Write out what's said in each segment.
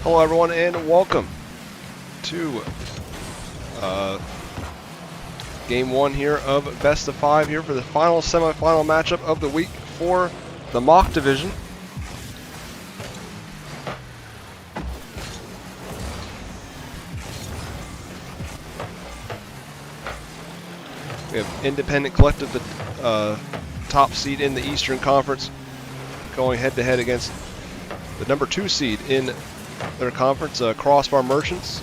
Hello everyone and welcome to game one here of best of 5 here for the final semifinal matchup of the week for the Mach division. We have Independent Collective, the top seed in the Eastern Conference, going head to head against the number 2 seed in their conference, Crossbar Merchants.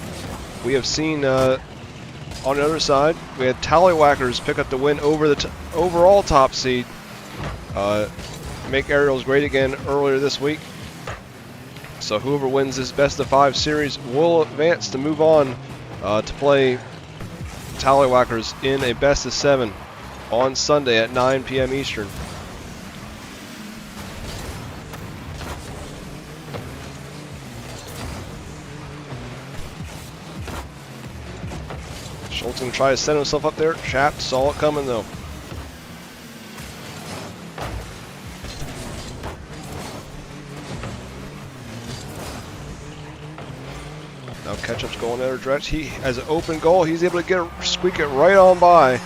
We have seen on the other side, we had Tallywhackers pick up the win over the overall top seed, make aerials great again earlier this week. So whoever wins this best of 5 series will advance to move on to play Tallywhackers in a best of 7 on Sunday at 9 p.m. Eastern. Schultz going to try to set himself up there. Chapped saw it coming though. Now Ketchup's going the other direction. He has an open goal. He's able to squeak it right on by.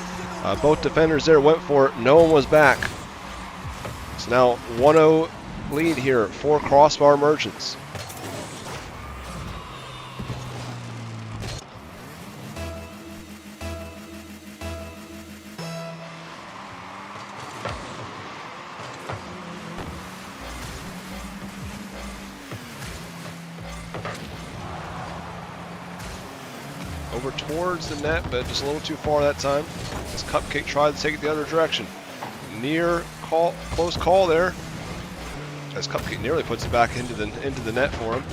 Both defenders there went for it. No one was back. It's now 1-0 lead here for Crossbar Merchants. Over towards the net, but just a little too far that time. As Cupcake tried to take it the other direction. Close call there. As Cupcake nearly puts it back into the net for him.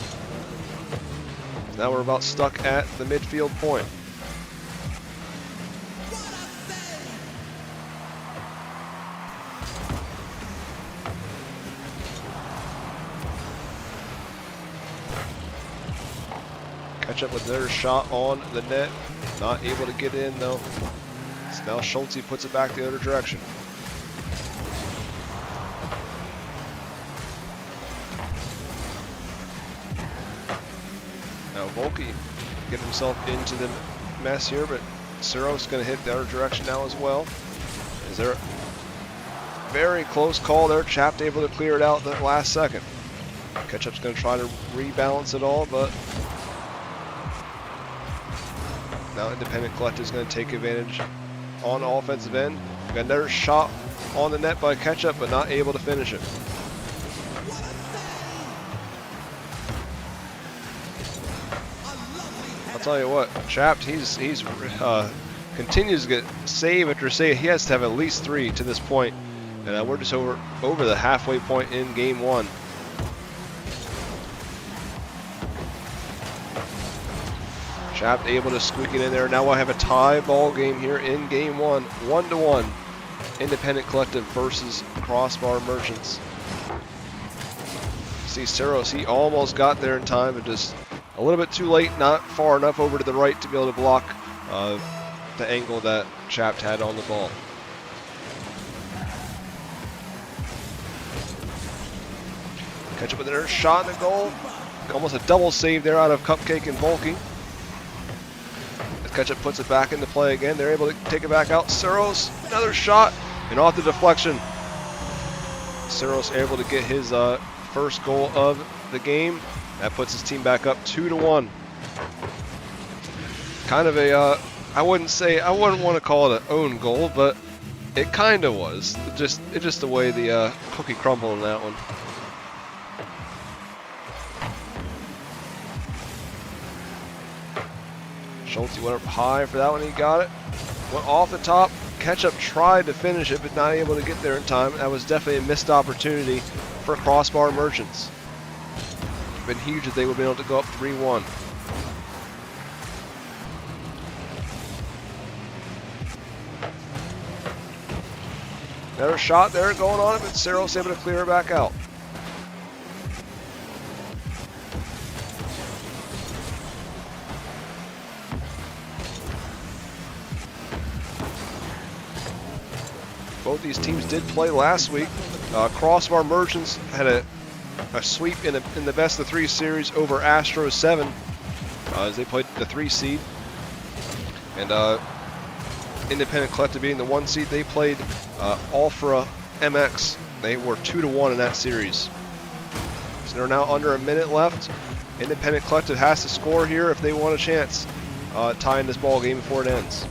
Now we're about stuck at the midfield point. Catch up with their shot on the net. Not able to get in though. So now Schultz puts it back the other direction. Now Volke getting himself into the mess here, but Ciro's going to hit the other direction now as well. Is there a very close call there? Chapped able to clear it out the last second. Ketchup's going to try to rebalance it all, but now Independent Collective is going to take advantage on the offensive end. Got another shot on the net by Ketchup, but not able to finish it. I'll tell you what, Chapped, he's continues to get save after save. He has to have at least 3 to this point, and we're just over the halfway point in game 1. Chapped able to squeak it in there. Now we'll have a tie ball game here in game 1. 1-1. Independent Collective versus Crossbar Merchants. See Ciros, he almost got there in time, but just a little bit too late, not far enough over to the right to be able to block the angle that Chapped had on the ball. Catch up with their shot in the goal. Almost a double save there out of Cupcake and Volke. Ketchup puts it back into play again. They're able to take it back out. Ciros, another shot, and off the deflection. Ciros able to get his first goal of the game. That puts his team back up 2-1. Kind of a, I wouldn't want to call it an own goal, but it kind of was. Just the way the cookie crumbled in that one. Schultz went up high for that one, he got it. Went off the top. Ketchup tried to finish it, but not able to get there in time. That was definitely a missed opportunity for Crossbar Merchants. It would have been huge if they would have been able to go up 3-1. Another shot there going on it, but Ciro's able to clear it back out. Both these teams did play last week. Crossbar Merchants had a sweep in the best of 3 series over Astros 7 as they played the 3 seed. And Independent Collective being the 1 seed, they played Alpha MX. They were 2-1 in that series. So they're now under a minute left. Independent Collective has to score here if they want a chance tying this ball game before it ends.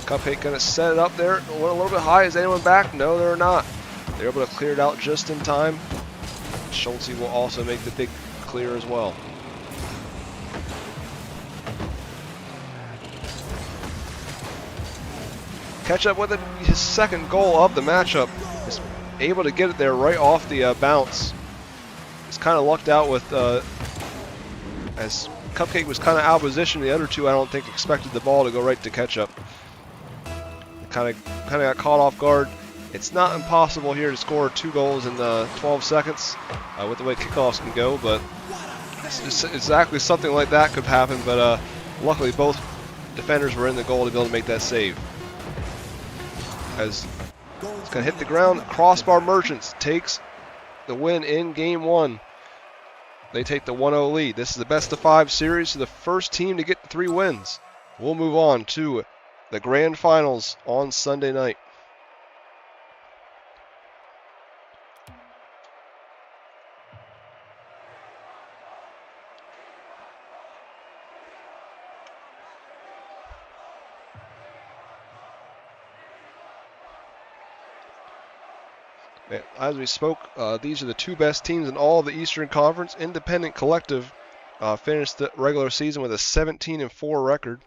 Cupcake going to set it up there. Went a little bit high. Is anyone back? No, they're not. They're able to clear it out just in time. Schultze will also make the big clear as well. Catch up with it. His second goal of the matchup. Is able to get it there right off the bounce. He's kind of lucked out with as Cupcake was kind of out of position. The other two, I don't think, expected the ball to go right to catch up. Kind of got caught off guard. It's not impossible here to score 2 goals in 12 seconds with the way kickoffs can go, but it's exactly something like that could happen. But luckily, both defenders were in the goal to be able to make that save. As it's going to hit the ground, Crossbar Merchants takes the win in Game 1. They take the 1-0 lead. This is the best of 5 series, so the first team to get 3 wins. We'll move on to the Grand Finals on Sunday night. As we spoke, these are the 2 best teams in all of the Eastern Conference. Independent Collective finished the regular season with a 17-4 record,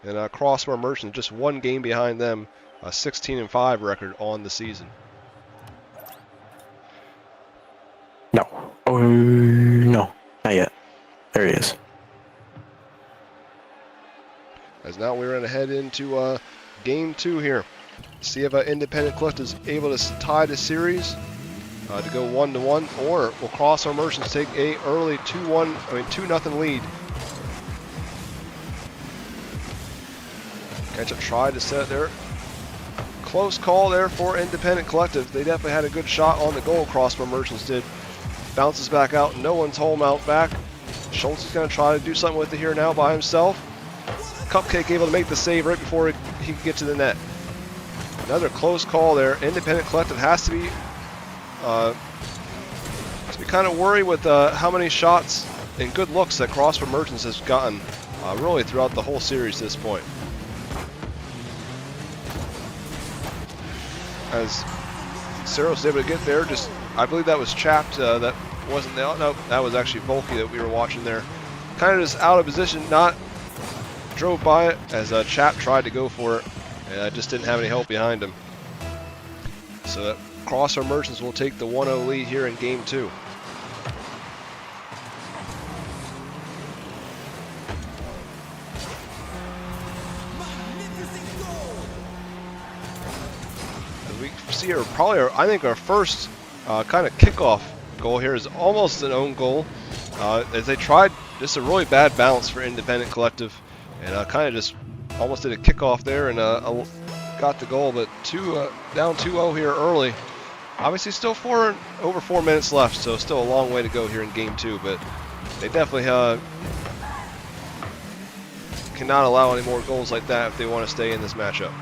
and Crossbar Merchants just 1 game behind them, a 16-5 record on the season. No. Oh, no. Not yet. There he is. As now we're going to head into Game 2 here. See if Independent Collective is able to tie the series to go 1-1, or will Crossbar Merchants take a early 2-0 lead. Ketchup tried to set it there. Close call there for Independent Collective. They definitely had a good shot on the goal. Crossbar Merchants did. Bounces back out. No one's home out back. Schultz is going to try to do something with it here now by himself. Cupcake able to make the save right before he could get to the net. Another close call there. Independent Collective has to be kind of worried with how many shots and good looks that Crossbar Merchants has gotten really throughout the whole series at this point. As Cyril was able to get there, just I believe that was Chapped. That wasn't the no, that was actually Volky that we were watching there. Kind of just out of position, not drove by it as Chapped tried to go for it. And I just didn't have any help behind him. So that Crossbar Merchants will take the 1-0 lead here in Game 2. As we see I think our first kind of kickoff goal here is almost an own goal. As they tried, just a really bad bounce for Independent Collective. And kind of just almost did a kickoff there and got the goal, but down 2-0 here early. Obviously still over 4 minutes left, so still a long way to go here in Game 2, but they definitely cannot allow any more goals like that if they want to stay in this matchup.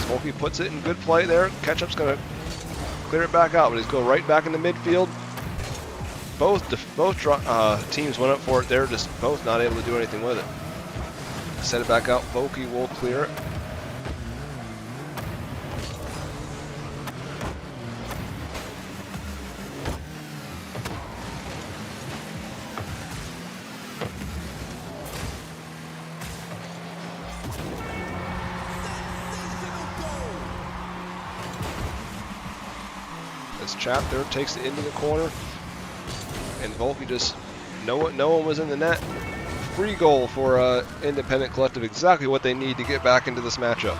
Smokey puts it in good play there. Ketchup's going to clear it back out, but he's going right back in the midfield. Both teams went up for it there, just both not able to do anything with it. Set it back out. Volky will clear it. As Chap there takes it into the corner. And Volky just, no one was in the net. Free goal for Independent Collective, exactly what they need to get back into this matchup.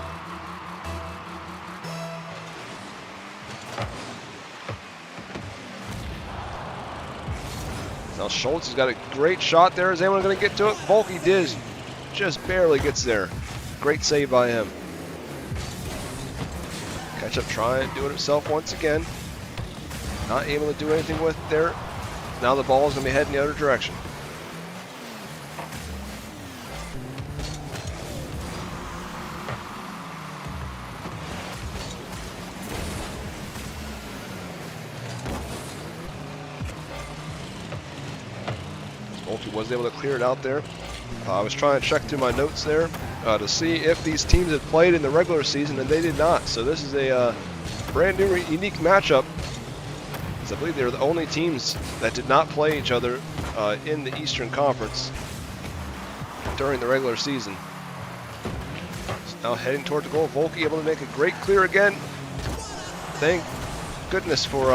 Now Schultz has got a great shot there. Is anyone going to get to it? Volke just barely gets there. Great save by him. Ketchup trying to do it himself once again. Not able to do anything with it there. Now the ball is going to be heading the other direction. Volke was able to clear it out there. I was trying to check through my notes there to see if these teams had played in the regular season, and they did not. So this is a brand new, unique matchup. I believe they were the only teams that did not play each other in the Eastern Conference during the regular season. So now heading toward the goal. Volke able to make a great clear again. Thank goodness for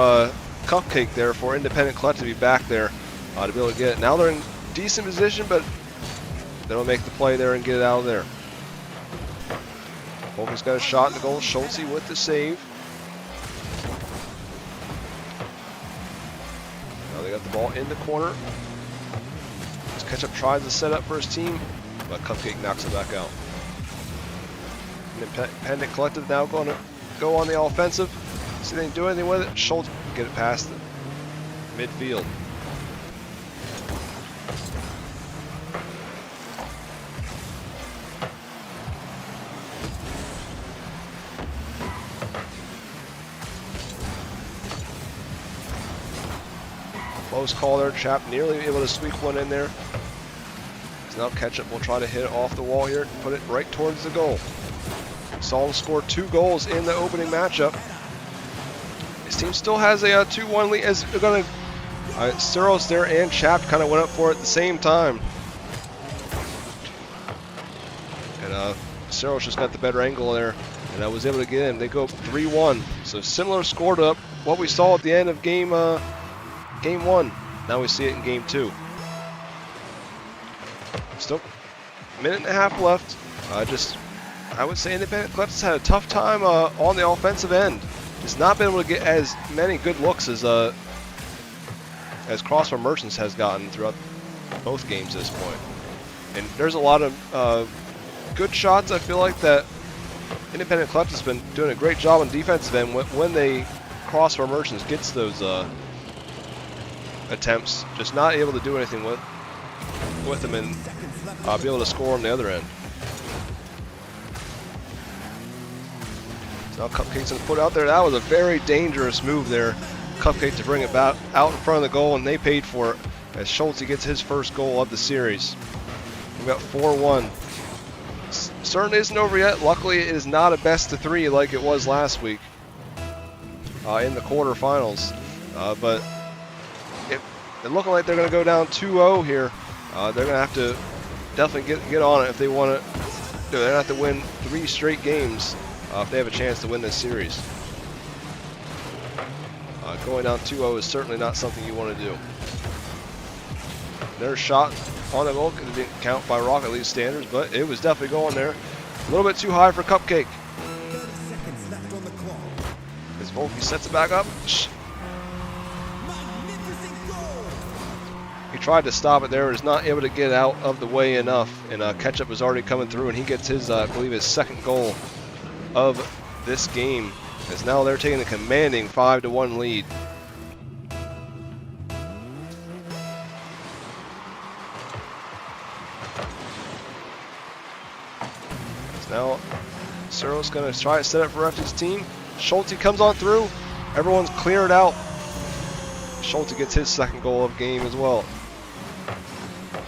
Cupcake there, for Independent Clutch to be back there to be able to get it. Now they're in decent position, but they don't make the play there and get it out of there. Volke's got a shot in the goal. Schultz with the save. Now they got the ball in the corner. As Ketchup tries to set up for his team, but Cupcake knocks it back out. Independent Collective now going to go on the offensive. See if they can do anything with it. Schultz get it past the midfield. Close call there. Chap nearly able to squeak one in there. So now Ketchup will try to hit it off the wall here and put it right towards the goal. Saw him score 2 goals in the opening matchup. His team still has a 2-1 lead. As they're going to Suros there and Chap kind of went up for it at the same time. And Suros just got the better angle there, and I was able to get in. They go 3-1. So similar score to what we saw at the end of game 1. Now we see it in game 2. Still a minute and a half left. I would say Independent Collective had a tough time on the offensive end. Just not been able to get as many good looks as Crossbar Merchants has gotten throughout both games at this point. And there's a lot of good shots. I feel like that Independent Collective has been doing a great job on defensive end when Crossbar Merchants gets those attempts, just not able to do anything with them and be able to score on the other end. So now Cupcake's going to put it out there. That was a very dangerous move there. Cupcake to bring it back out in front of the goal, and they paid for it as Schultz gets his first goal of the series. We've got 4-1. Certainly isn't over yet. Luckily, it is not a best of 3 like it was last week in the quarterfinals. But they're looking like they're going to go down 2-0 here. They're going to have to definitely get on it if they want to. They're going to have to win 3 straight games if they have a chance to win this series. Going down 2-0 is certainly not something you want to do. Their shot on the goal, it didn't count by Rocket League standards, but it was definitely going there. A little bit too high for Cupcake. 30 seconds left on the clock. As Volke sets it back up. He tried to stop it there, was not able to get out of the way enough, and Ketchup was already coming through, and he gets his, I believe, his second goal of this game. As now they're taking a commanding 5-1 lead. As now Suros going to try to set up for his team. Schulte comes on through. Everyone's cleared out. Schulte gets his second goal of game as well.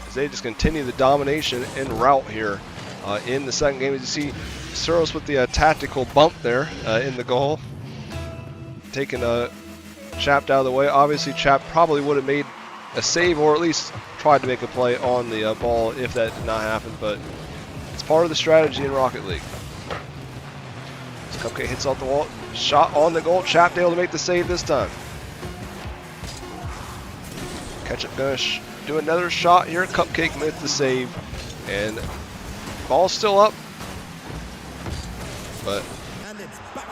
As they just continue the domination en route here in the second game. As you see, Suros with the tactical bump there in the goal. Taking Chap out of the way. Obviously, Chap probably would have made a save or at least tried to make a play on the ball if that did not happen, but it's part of the strategy in Rocket League. As Cupcake hits off the wall. Shot on the goal. Chap able to make the save this time. Ketchup going to do another shot here. Cupcake with the save. And ball's still up. But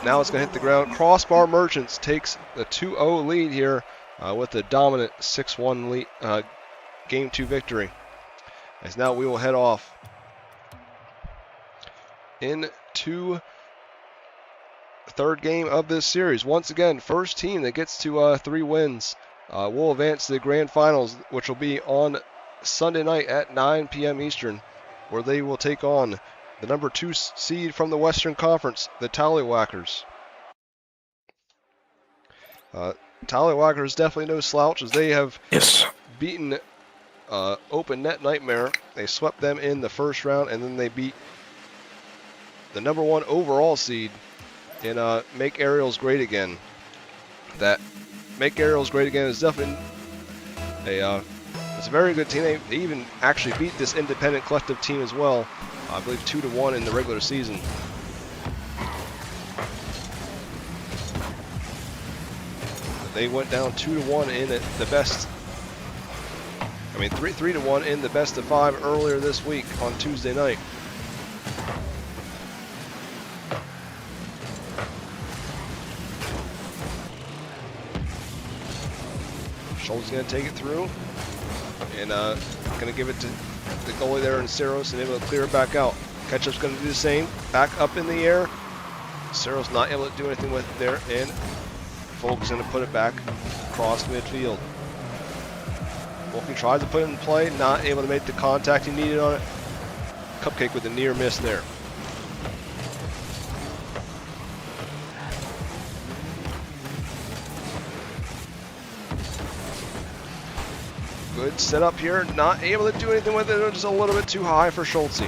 now it's going to hit the ground. Crossbar Merchants takes the 2-0 lead here with a dominant 6-1 lead, Game 2 victory. As now we will head off into third game of this series. Once again, first team that gets to 3 wins will advance to the grand finals, which will be on Sunday night at 9 p.m. Eastern, where they will take on the number 2 seed from the Western Conference, the Tallywhackers. Tallywhackers definitely no slouch, as they have beaten Open Net Nightmare. They swept them in the first round, and then they beat the number 1 overall seed in Make Aerials Great Again. That Make Aerials Great Again is definitely it's a very good team. They even actually beat this independent collective team as well. I believe 2-1 in the regular season. They went down 2-1 in the best. I mean 3-1 in the best of 5 earlier this week on Tuesday night. Schultz is going to take it through, and going to give it to the goalie there in Saros, and able to clear it back out. Ketchup's going to do the same, back up in the air. Saros not able to do anything with it there, and Volk's going to put it back across midfield. Volky tries to put it in play, not able to make the contact he needed on it. Cupcake with a near miss there. Good setup here, not able to do anything with it, just a little bit too high for Schultz.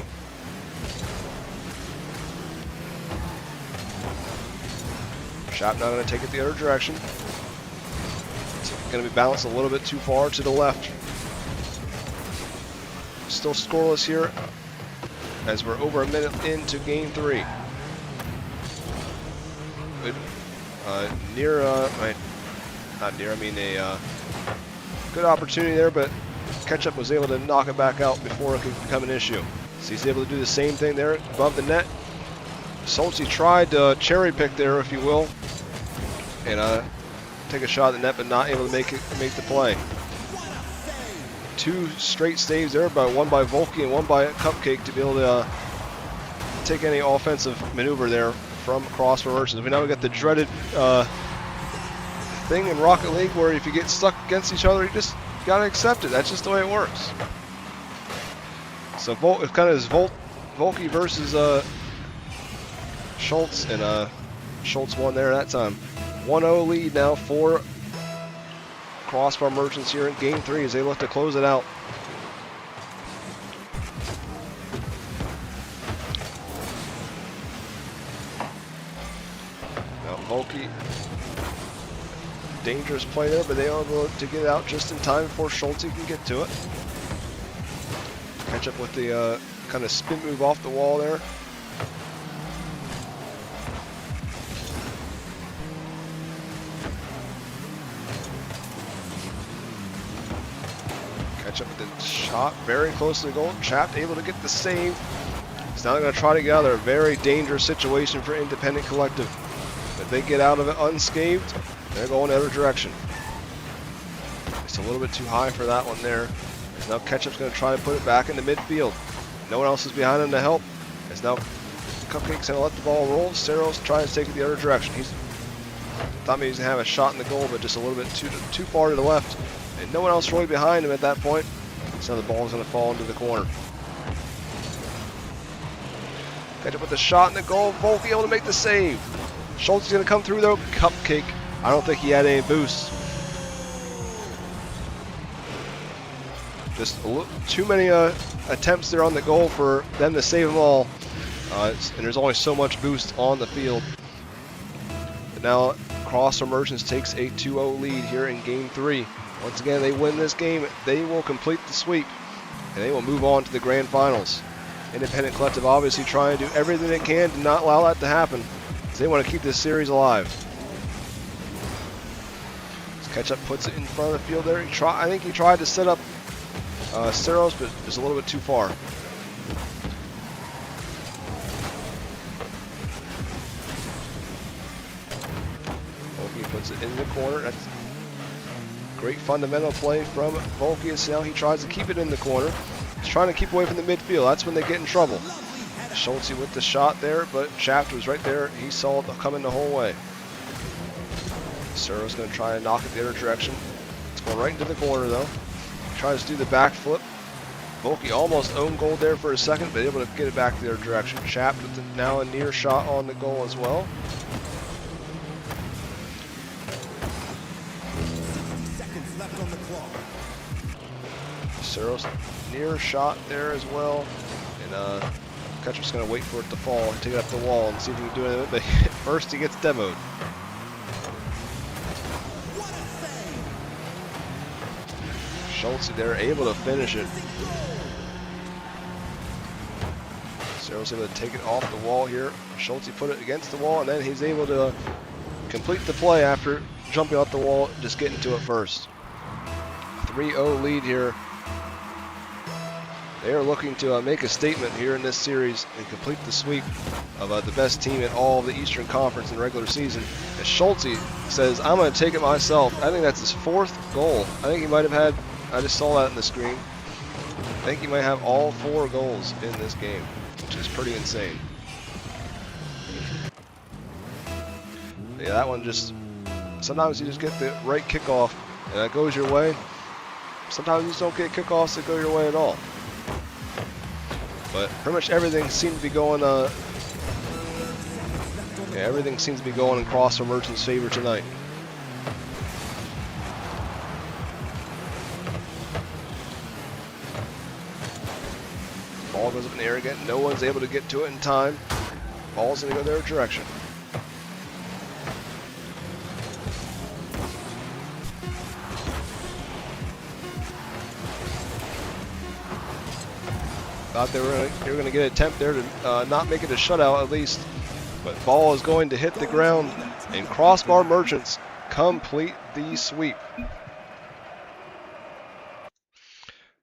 Shot now going to take it the other direction. It's going to be balanced a little bit too far to the left. Still scoreless here as we're over a minute into game 3. Good, good opportunity there, but Ketchup was able to knock it back out before it could become an issue. So he's able to do the same thing there above the net. Solti tried to cherry pick there, if you will, and take a shot at the net, but not able to make the play. 2 straight saves there, one by Volky and one by Cupcake, to be able to take any offensive maneuver there from Crossbar Merchants. We now got the dreaded thing in Rocket League where if you get stuck against each other, you just gotta accept it. That's just the way it works. So it's kind of Volky versus Schultz, and Schultz won there that time. 1-0 lead now for Crossbar Merchants here in game 3 as they look to close it out. Now Volky, dangerous play there, but they are able to get it out just in time before Schultz can get to it. Catch up with the kind of spin move off the wall there. Catch up with the shot very close to the goal. Chapped able to get the save. He's now going to try to get out of there. Very dangerous situation for Independent Collective. If they get out of it unscathed, they're going the other direction. It's a little bit too high for that one there. As now Ketchup's going to try to put it back into midfield. No one else is behind him to help. As now Cupcake's going to let the ball roll. Saros tries to take it the other direction. He's thought maybe he's going to have a shot in the goal, but just a little bit too far to the left. And no one else really behind him at that point. So the ball is going to fall into the corner. Ketchup with the shot in the goal. Volky able to make the save. Schultz is going to come through though. Cupcake, I don't think he had any boosts. Just too many attempts there on the goal for them to save them all. And there's only so much boost on the field. But now Crossbar Merchants takes a 2-0 lead here in game 3. Once again, they win this game, they will complete the sweep, and they will move on to the grand finals. Independent Collective obviously trying to do everything they can to not allow that to happen, because they want to keep this series alive. Ketchup puts it in front of the field there. I think he tried to set up Saros, but it's a little bit too far. He puts it in the corner. Great fundamental play from Volkius. Now he tries to keep it in the corner. He's trying to keep away from the midfield. That's when they get in trouble. Schultze with the shot there, but Shaft was right there. He saw it coming the whole way. Sero's going to try and knock it the other direction. It's going right into the corner, though. Tries to do the backflip. Volky almost owned goal there for a second, but able to get it back the other direction. Shaft with now a near shot on the goal as well. 60 seconds left on the clock. Sero's near shot there as well. And Kutcher's going to wait for it to fall and take it up the wall and see if he can do anything. But first he gets demoed. Schultze there, able to finish it. Sero's able to take it off the wall here. Schultze put it against the wall, and then he's able to complete the play after jumping off the wall, just getting to it first. 3-0 lead here. They are looking to make a statement here in this series and complete the sweep of the best team in all of the Eastern Conference in the regular season. As Schultze says, I'm going to take it myself. I think that's his 4th goal. I think he might have had, I just saw that on the screen. I think he might have all 4 goals in this game, which is pretty insane. Yeah, that one just, sometimes you just get the right kickoff and that goes your way. Sometimes you just don't get kickoffs that go your way at all. But pretty much everything seems to be going, everything seems to be going in Crossbar Merchant's favor tonight. Ball goes up in the air again. No one's able to get to it in time. Ball's going to go their direction. Thought they were going to get an attempt there to not make it a shutout at least. But ball is going to hit the ground, and Crossbar Merchants complete the sweep.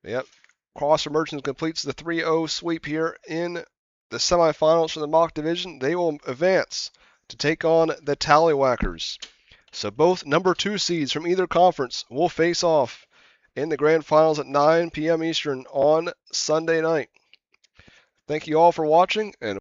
Yep, Crossbar Merchants completes the 3-0 sweep here in the semifinals for the Mach division. They will advance to take on the Tallywhackers. So both number 2 seeds from either conference will face off in the grand finals at 9 p.m. Eastern on Sunday night. Thank you all for watching, and